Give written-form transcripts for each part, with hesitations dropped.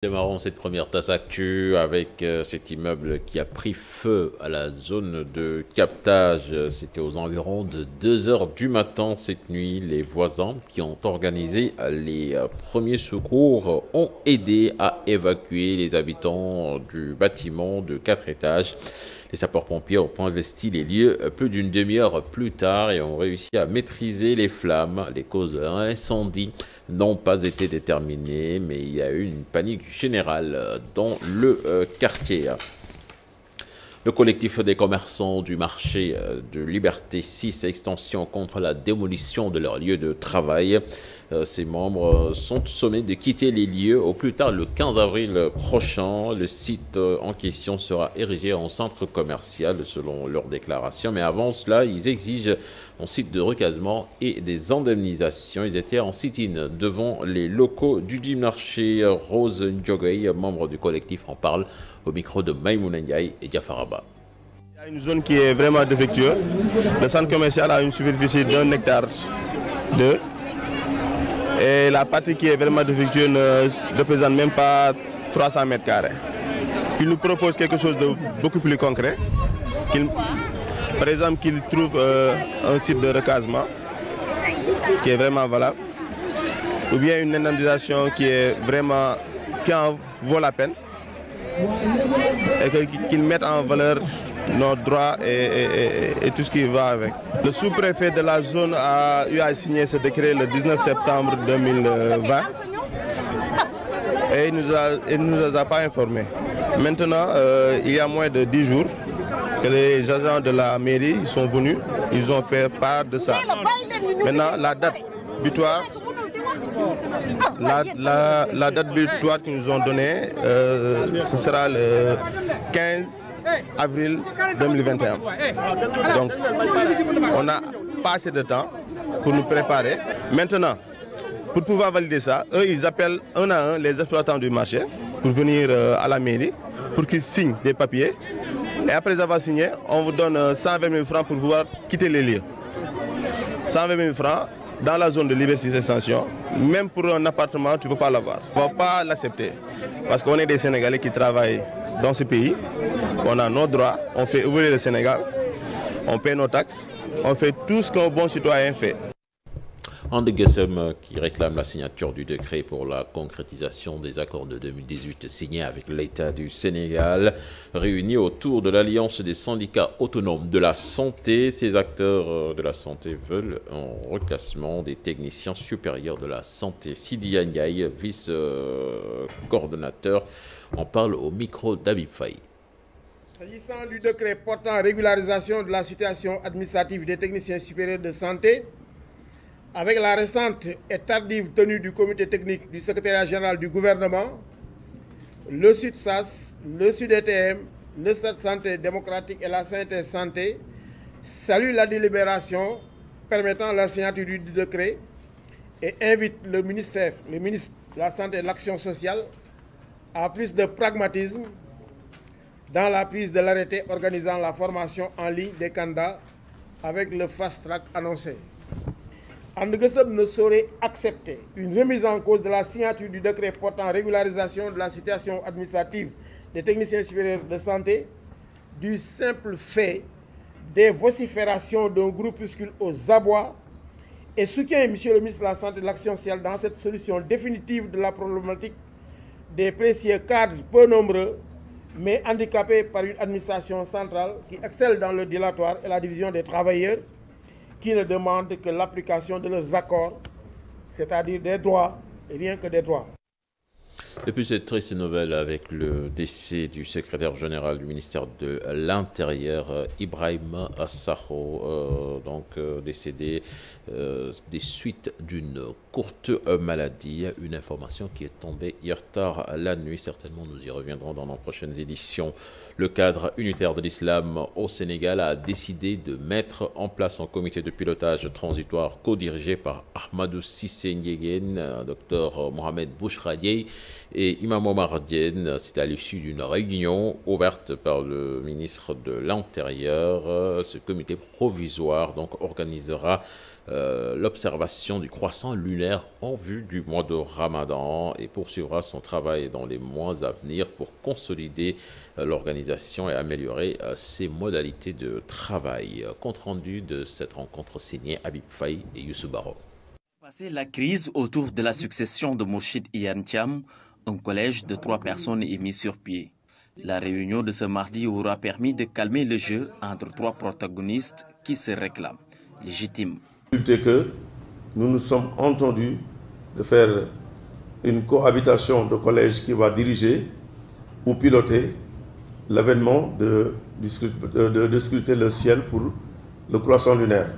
Démarrons cette première tasse actu avec cet immeuble qui a pris feu à la zone de captage. C'était aux environs de 2 heures du matin cette nuit. Les voisins qui ont organisé les premiers secours ont aidé à évacuer les habitants du bâtiment de 4 étages. Les sapeurs-pompiers ont investi les lieux plus d'une demi-heure plus tard et ont réussi à maîtriser les flammes. Les causes de l'incendie n'ont pas été déterminées, mais il y a eu une panique générale dans le quartier. Le collectif des commerçants du marché de Liberté 6 Extension contre la démolition de leur lieu de travail. Ses membres sont sommés de quitter les lieux au plus tard le 15 avril prochain. Le site en question sera érigé en centre commercial selon leur déclaration. Mais avant cela, ils exigent un site de recasement et des indemnisations. Ils étaient en sit-in devant les locaux du marché. Rose Ndjogay, membre du collectif, en parle au micro de Maïmouna Ndiaye et Diafaraba. Il y a une zone qui est vraiment défectueuse. Le centre commercial a une superficie d'1 hectare 2. Et la partie qui est vraiment défectueuse ne représente même pas 300 mètres carrés. Il nous propose quelque chose de beaucoup plus concret. Par exemple, qu'il trouve un site de recasement qui est vraiment valable. Ou bien une indemnisation qui en vaut la peine. Et qu'ils mettent en valeur nos droits et tout ce qui va avec. Le sous-préfet de la zone a eu à signer ce décret le 19 septembre 2020 et il ne nous a pas informés. Maintenant, il y a moins de 10 jours que les agents de la mairie sont venus, ils ont fait part de ça. Maintenant, la date butoir, la date butoir qu'ils nous ont donnée, ce sera le 15 avril 2021. Donc, on n'a pas assez de temps pour nous préparer. Maintenant, pour pouvoir valider ça, eux, ils appellent un à un les exploitants du marché pour venir à la mairie, pour qu'ils signent des papiers. Et après avoir signé, on vous donne 120 000 francs pour pouvoir quitter les lieux. 120 000 francs dans la zone de Liberté Extension, même pour un appartement, tu ne peux pas l'avoir. On ne va pas l'accepter. Parce qu'on est des Sénégalais qui travaillent dans ce pays. On a nos droits, on fait ouvrir le Sénégal, on paie nos taxes, on fait tout ce qu'un bon citoyen fait. Ande Guessem qui réclame la signature du décret pour la concrétisation des accords de 2018 signés avec l'État du Sénégal, réunis autour de l'Alliance des syndicats autonomes de la santé. Ces acteurs de la santé veulent un reclassement des techniciens supérieurs de la santé. Sidi Ndiaye, vice-coordonnateur, en parle au micro d'Abib Faye. S'agissant du décret portant régularisation de la situation administrative des techniciens supérieurs de santé, avec la récente et tardive tenue du comité technique du secrétariat général du gouvernement, le SUDSAS, le SUDETM, le Stade Santé démocratique et la Synthèse Santé saluent la délibération permettant la signature du décret et invitent le ministre de la Santé et de l'Action sociale à plus de pragmatisme dans la prise de l'arrêté organisant la formation en ligne des candidats avec le fast-track annoncé. Ande Guessem ne saurait accepter une remise en cause de la signature du décret portant régularisation de la situation administrative des techniciens supérieurs de santé du simple fait des vociférations d'un groupuscule aux abois et soutient M. le ministre de la Santé et de l'Action sociale dans cette solution définitive de la problématique des précieux cadres peu nombreux mais handicapés par une administration centrale qui excelle dans le dilatoire et la division des travailleurs, qui ne demandent que l'application de leurs accords, c'est-à-dire des droits et rien que des droits. Depuis cette triste nouvelle avec le décès du secrétaire général du ministère de l'Intérieur, Ibrahim Assaro, décédé des suites d'une courte maladie, une information qui est tombée hier tard la nuit. Certainement, nous y reviendrons dans nos prochaines éditions. Le cadre unitaire de l'islam au Sénégal a décidé de mettre en place un comité de pilotage transitoire co-dirigé par Ahmadou Cissé Ndiéguène, Dr Mohamed Bouchradié, et Imam Omar Diène. C'est à l'issue d'une réunion ouverte par le ministre de l'Intérieur. Ce comité provisoire donc organisera l'observation du croissant lunaire en vue du mois de Ramadan et poursuivra son travail dans les mois à venir pour consolider l'organisation et améliorer ses modalités de travail. Compte rendu de cette rencontre signé Habib Faye et Youssou Baro. Passer la crise autour de la succession de Mourchid Iyane Thiam, un collège de 3 personnes est mis sur pied. La réunion de ce mardi aura permis de calmer le jeu entre 3 protagonistes qui se réclament légitimes. Que nous nous sommes entendus de faire une cohabitation de collèges qui va diriger ou piloter l'avènement de scruter le ciel pour le croissant lunaire.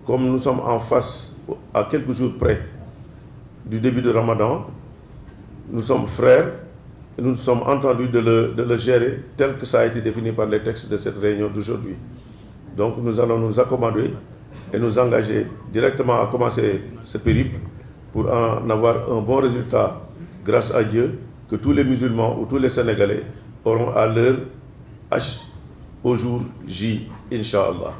Comme nous sommes en face, à quelques jours près du début de Ramadan, nous sommes frères et nous nous sommes entendus de le gérer tel que ça a été défini par les textes de cette réunion d'aujourd'hui. Donc nous allons nous accommoder et nous engager directement à commencer ce périple pour en avoir un bon résultat grâce à Dieu, que tous les musulmans ou tous les Sénégalais auront à leur H au jour J, Inch'Allah.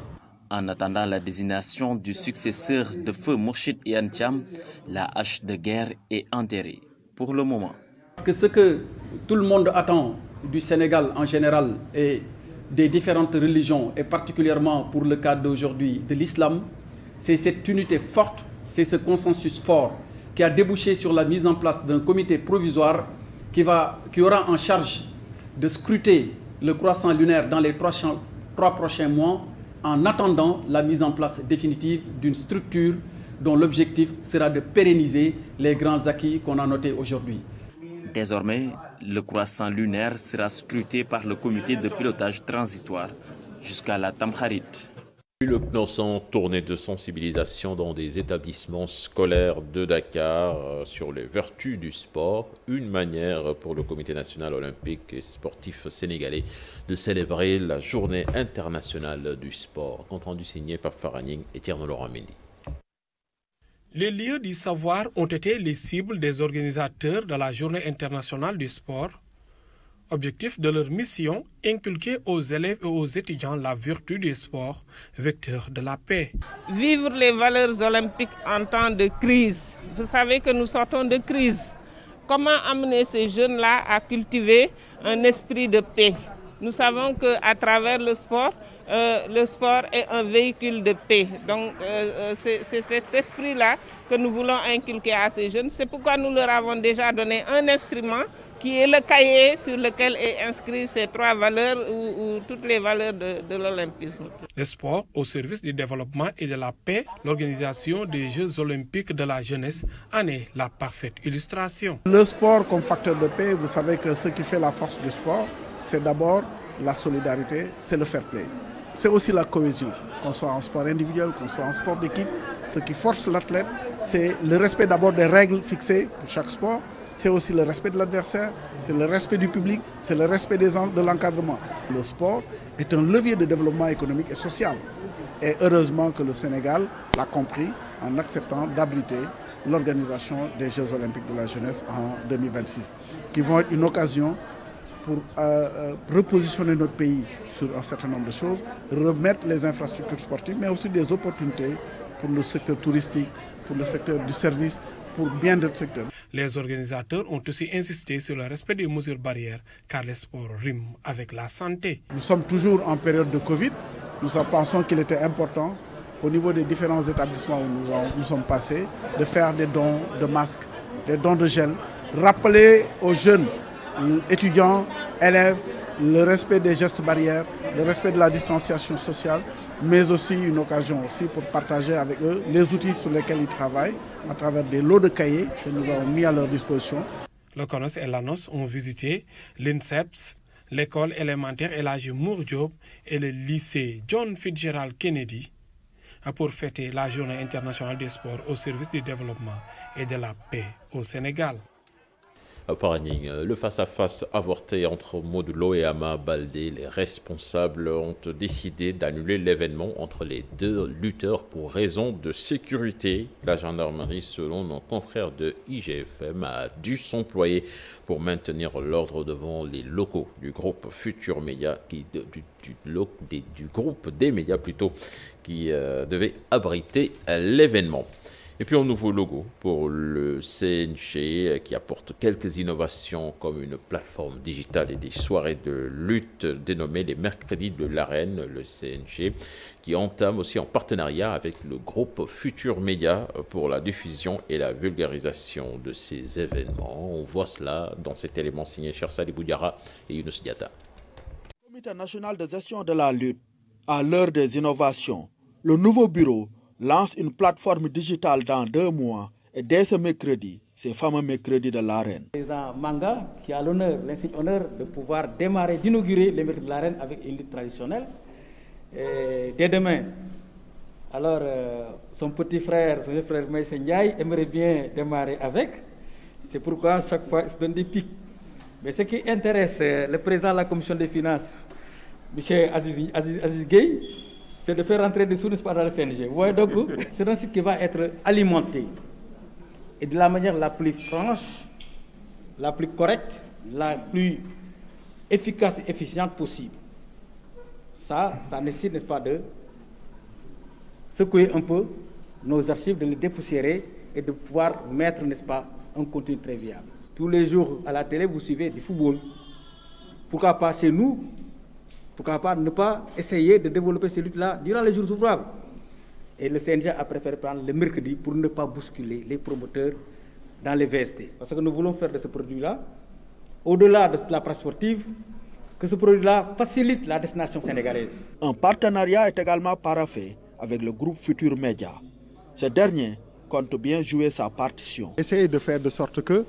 En attendant la désignation du successeur de feu Mourchid Iyane Thiam, la hache de guerre est enterrée pour le moment. Parce que ce que tout le monde attend du Sénégal en général et des différentes religions, et particulièrement pour le cas d'aujourd'hui de l'islam, c'est cette unité forte, c'est ce consensus fort qui a débouché sur la mise en place d'un comité provisoire qui aura en charge de scruter le croissant lunaire dans les 3 prochains mois en attendant la mise en place définitive d'une structure dont l'objectif sera de pérenniser les grands acquis qu'on a notés aujourd'hui. Désormais, le croissant lunaire sera scruté par le comité de pilotage transitoire jusqu'à la Tamkharit. Le CNOSAN, tournée de sensibilisation dans des établissements scolaires de Dakar sur les vertus du sport, une manière pour le Comité national olympique et sportif sénégalais de célébrer la journée internationale du sport. Compte rendu signé par Faraning et Tierno Laurent Mendy. Les lieux du savoir ont été les cibles des organisateurs de la Journée internationale du sport. Objectif de leur mission, inculquer aux élèves et aux étudiants la vertu du sport, vecteur de la paix. Vivre les valeurs olympiques en temps de crise. Vous savez que nous sortons de crise. Comment amener ces jeunes-là à cultiver un esprit de paix? Nous savons qu'à travers le sport est un véhicule de paix. Donc c'est cet esprit-là que nous voulons inculquer à ces jeunes. C'est pourquoi nous leur avons déjà donné un instrument qui est le cahier sur lequel est inscrit ces 3 valeurs ou toutes les valeurs de l'olympisme. Le sport au service du développement et de la paix, l'organisation des Jeux olympiques de la jeunesse en est la parfaite illustration. Le sport comme facteur de paix, vous savez que ce qui fait la force du sport, c'est d'abord la solidarité, c'est le fair play. C'est aussi la cohésion, qu'on soit en sport individuel, qu'on soit en sport d'équipe. Ce qui force l'athlète, c'est le respect d'abord des règles fixées pour chaque sport. C'est aussi le respect de l'adversaire, c'est le respect du public, c'est le respect de l'encadrement. Le sport est un levier de développement économique et social. Et heureusement que le Sénégal l'a compris en acceptant d'abriter l'organisation des Jeux olympiques de la jeunesse en 2026, qui vont être une occasion pour repositionner notre pays sur un certain nombre de choses, remettre les infrastructures sportives, mais aussi des opportunités pour le secteur touristique, pour le secteur du service, pour bien d'autres secteurs. Les organisateurs ont aussi insisté sur le respect des mesures barrières, car le sport rime avec la santé. Nous sommes toujours en période de Covid. Nous pensons qu'il était important, au niveau des différents établissements où nous sommes passés, de faire des dons de masques, des dons de gel, rappeler aux jeunes étudiants, élèves, le respect des gestes barrières, le respect de la distanciation sociale, mais aussi une occasion aussi pour partager avec eux les outils sur lesquels ils travaillent à travers des lots de cahiers que nous avons mis à leur disposition. Le CONOS et l'ANOS ont visité l'INSEPS, l'école élémentaire El Hadji Mour Diop et le lycée John Fitzgerald Kennedy pour fêter la journée internationale des sports au service du développement et de la paix au Sénégal. Paraning. Le face-à-face avorté entre Modulo et Ama Baldé, les responsables ont décidé d'annuler l'événement entre les deux lutteurs pour raison de sécurité. La gendarmerie, selon nos confrères de IGFM, a dû s'employer pour maintenir l'ordre devant les locaux du groupe Futur Média, du groupe des médias plutôt, qui devait abriter l'événement. Et puis un nouveau logo pour le CNG qui apporte quelques innovations comme une plateforme digitale et des soirées de lutte dénommées les mercredis de l'arène, le CNG, qui entame aussi en partenariat avec le groupe Futur Média pour la diffusion et la vulgarisation de ces événements. On voit cela dans cet élément signé Chersali Boudiara et Younous Diata. Le Comité national de gestion de la lutte, à l'heure des innovations, le nouveau bureau lance une plateforme digitale dans 2 mois et dès ce mercredi, ces fameux mercredis de l'arène. Le président Manga qui a l'honneur, l'insigne honneur de pouvoir démarrer, d'inaugurer les mercredis de l'arène avec une lutte traditionnelle. Et dès demain, alors son petit frère, son frère Maïssa Ndiaye aimerait bien démarrer avec. C'est pourquoi chaque fois il se donne des pics. Mais ce qui intéresse le président de la commission des finances, M. Aziz Gueye, c'est de faire rentrer des sous dans le CNG. Vous voyez donc, c'est un site qui va être alimenté. Et de la manière la plus franche, la plus correcte, la plus efficace et efficiente possible. Ça nécessite, n'est-ce pas, de secouer un peu nos archives, de les dépoussiérer et de pouvoir mettre, n'est-ce pas, un contenu très viable. Tous les jours à la télé, vous suivez du football. Pourquoi pas chez nous? Pourquoi pas ne pas essayer de développer ces luttes-là durant les jours ouvrables? Et le CNG a préféré prendre le mercredi pour ne pas bousculer les promoteurs dans les VST. Parce que nous voulons faire de ce produit-là, au-delà de la presse sportive, que ce produit-là facilite la destination sénégalaise. Un partenariat est également paraphé avec le groupe Futur Média. Ce dernier compte bien jouer sa partition. Essayer de faire de sorte que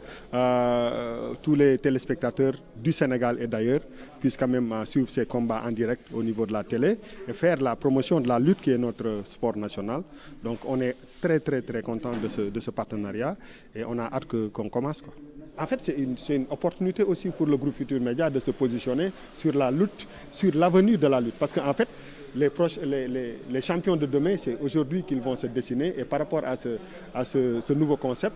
tous les téléspectateurs du Sénégal et d'ailleurs puissent quand même suivre ces combats en direct au niveau de la télé et faire la promotion de la lutte qui est notre sport national. Donc on est très content de ce partenariat et on a hâte qu'on commence, quoi. En fait, c'est une opportunité aussi pour le groupe Futur Média de se positionner sur la lutte, sur l'avenir de la lutte. Parce qu'en fait, les champions de demain, c'est aujourd'hui qu'ils vont se dessiner. Et par rapport à ce nouveau concept,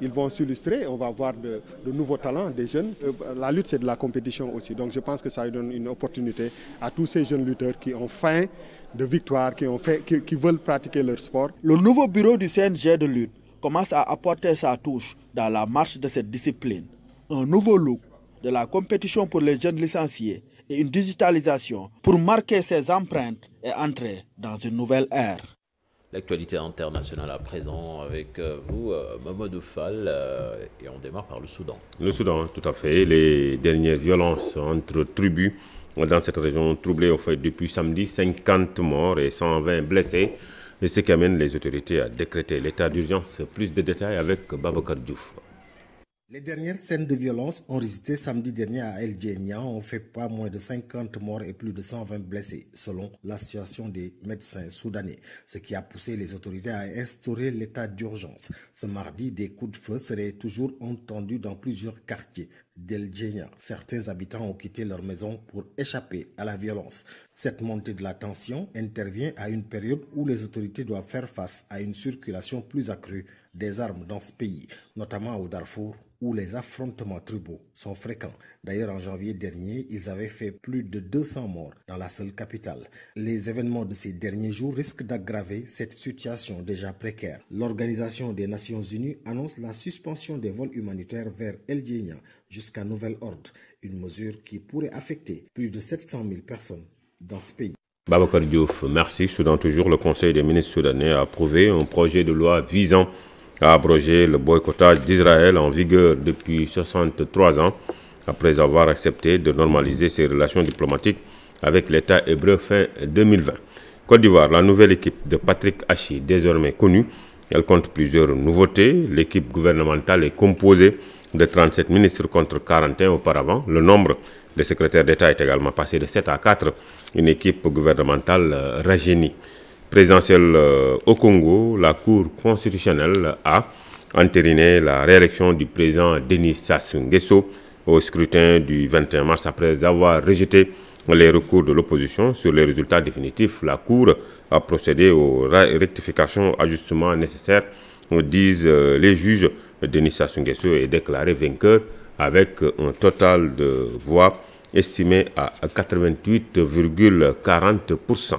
ils vont s'illustrer. On va voir de nouveaux talents, des jeunes. La lutte, c'est de la compétition aussi. Donc je pense que ça donne une opportunité à tous ces jeunes lutteurs qui ont faim de victoire, qui veulent pratiquer leur sport. Le nouveau bureau du CNG de lutte commence à apporter sa touche dans la marche de cette discipline. Un nouveau look de la compétition pour les jeunes licenciés et une digitalisation pour marquer ses empreintes et entrer dans une nouvelle ère. L'actualité internationale à présent avec vous, Mamadou Fall, et on démarre par le Soudan. Le Soudan, tout à fait. Les dernières violences entre tribus dans cette région troublée au fait depuis samedi, 50 morts et 120 blessés. Et ce qui amène les autorités à décréter l'état d'urgence. Plus de détails avec Babacar Diouf. Les dernières scènes de violence enregistrées samedi dernier à El Djenia ont fait pas moins de 50 morts et plus de 120 blessés, selon l'association des médecins soudanais, ce qui a poussé les autorités à instaurer l'état d'urgence. Ce mardi, des coups de feu seraient toujours entendus dans plusieurs quartiers d'El Djenia. Certains habitants ont quitté leur maison pour échapper à la violence. Cette montée de la tension intervient à une période où les autorités doivent faire face à une circulation plus accrue des armes dans ce pays, notamment au Darfour, où les affrontements tribaux sont fréquents. D'ailleurs, en janvier dernier, ils avaient fait plus de 200 morts dans la seule capitale. Les événements de ces derniers jours risquent d'aggraver cette situation déjà précaire. L'Organisation des Nations Unies annonce la suspension des vols humanitaires vers El Djenia jusqu'à nouvel ordre, une mesure qui pourrait affecter plus de 700 000 personnes dans ce pays. Babacar Diouf, merci. Soudan toujours, le Conseil des ministres soudanais a approuvé un projet de loi visant à abroger le boycottage d'Israël en vigueur depuis 63 ans, après avoir accepté de normaliser ses relations diplomatiques avec l'État hébreu fin 2020. Côte d'Ivoire, la nouvelle équipe de Patrick Hachi, désormais connue, elle compte plusieurs nouveautés. L'équipe gouvernementale est composée de 37 ministres contre 41 auparavant. Le nombre de secrétaires d'État est également passé de 7 à 4. Une équipe gouvernementale rajeunie. Présidentielle au Congo, la Cour constitutionnelle a entériné la réélection du président Denis Sassou Nguesso au scrutin du 21 mars après avoir rejeté les recours de l'opposition sur les résultats définitifs. La Cour a procédé aux rectifications, ajustements nécessaires, disent les juges. Denis Sassou Nguesso est déclaré vainqueur avec un total de voix estimé à 88,40%.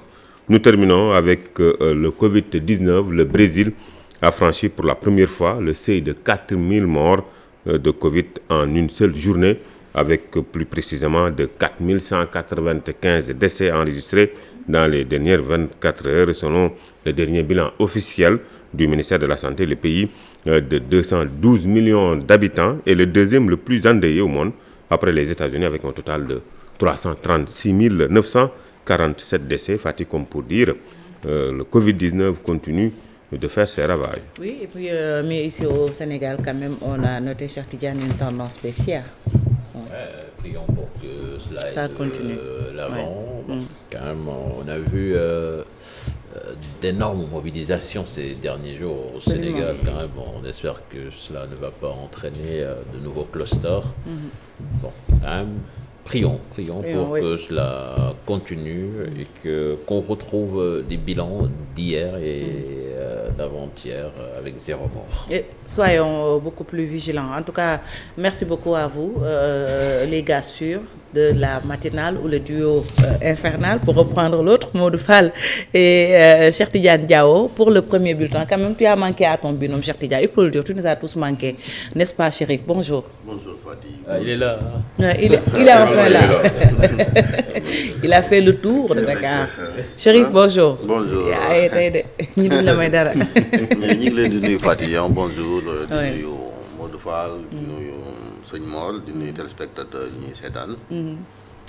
Nous terminons avec le Covid-19. Le Brésil a franchi pour la première fois le seuil de 4000 morts de Covid en une seule journée, avec plus précisément de 4195 décès enregistrés dans les dernières 24 heures. Selon le dernier bilan officiel du ministère de la Santé, le pays de 212 millions d'habitants est le deuxième le plus endeuillé au monde, après les États-Unis, avec un total de 336 947 décès. Fatih, comme pour dire, le Covid-19 continue de faire ses ravages. Oui, et puis, mais ici au Sénégal, quand même, on a noté, Cheikh Tidiane, une tendance spéciale. Prions pour que cela continue. L'avant. Ouais. Quand même, on a vu d'énormes mobilisations ces derniers jours au Sénégal. Quand même, on espère que cela ne va pas entraîner de nouveaux clusters. Bon, quand même, prions pour que cela continue et qu'on retrouve des bilans d'hier et d'avant-hier avec 0 mort. Et soyons beaucoup plus vigilants. En tout cas, merci beaucoup à vous, les gars sûrs de la matinale ou le duo infernal, pour reprendre l'autre, Modou Fall et Cheikh Tidiane Diao. Pour le premier bulletin, quand même, tu as manqué à ton binôme, Cheikh Tidiane. Il faut le dire, tu nous as tous manqué. N'est-ce pas, Chérif? Bonjour. Bonjour, Fatih. Il est là. Il est enfin là. Il a fait le tour de Dakar. Chérif, bonjour. Bonjour. Ñu ngi la may dara. ñu ngi leen di nuyu Fatih, bonjour. Di nuyu Modou Fall, di nuyu Sëñ Mor, di nuyu téléspectateurs yi ñuy seetaan.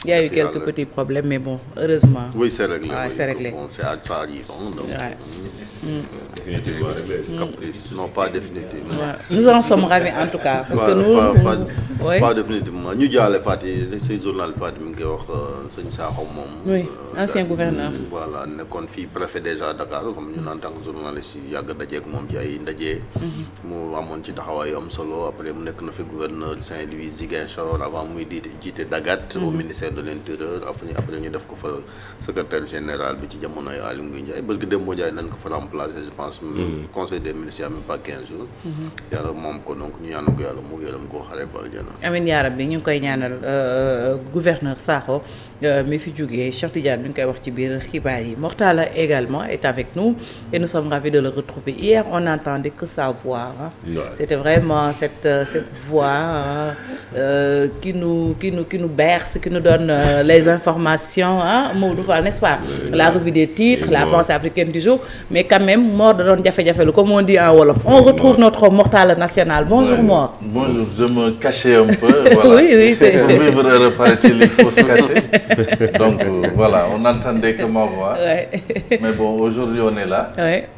Il y a eu quelques petits problèmes, mais bon, heureusement. Oui, c'est réglé. Ouais, c'est réglé. Bon, ça arrive. Donc, c'était caprice. Non, pas définitivement. Ouais. Nous en sommes ravis en tout cas. Parce que nous. Pas définitivement. Nous avons fait ces journal Fatih mi ngi wax Sëñ Sakho moom. Oui, ancien gouverneur. Voilà, nekkoon fii préfet déjà Dakar, comme ñun en tant que journaliste yi yàgg dajeek moom ci ay ndaje. Mu amoon ci taxawaay am solo. Après mu nekk na fi gouverneur Saint-Louis, Ziguinchor, avant muy jiite Dagat au ministère de l'Intérieur. Après ñu def ko fa secrétaire général bi ci jamonoy Aly Ngouille Ndiaye. Barki Demba Ndiaye nañ ko fa remplacer, je pense, conseil des ministres même pas 15 jours. Yàlla moom ko donc ñu ñaan ko yàlla mu yërëm ko xale ba jëna. Amiin yaa rabbi, ñu ngi koy ñaanal gouverneur Sakho mi fi jógee. Cheikh Tidiane ñu ngi koy wax ci biir xibaar yi. Mortala également est avec nous et nous sommes ravis de le retrouver. Hier, on n'entendait que sa voix. Hein. Ouais. C'était vraiment cette voix qui nous berce, qui nous donne les informations, hein, Modou Fall, n'est-ce pas? La revue des titres, la pensée africaine du jour, mais quand même, Mor de Don Diafé, comme on dit en Wolof. On retrouve notre Mortala national. Bonjour, Mor. Bonjour, je me cachais un peu. Voilà. Oui, c'est. Pour vivre, paraît-il, il faut se cacher. Donc, voilà, on n'entendait que ma voix. Ouais. Mais bon, aujourd'hui, on est là. Ouais.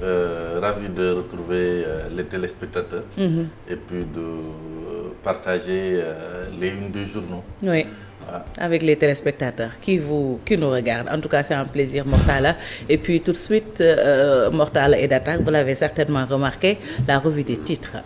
Ravis de retrouver les téléspectateurs et puis de partager les unes des journaux. Oui. Avec les téléspectateurs qui nous regardent. En tout cas, c'est un plaisir, Mortala. Et puis tout de suite, Mortala est d'attaque. Vous l'avez certainement remarqué, la revue des titres.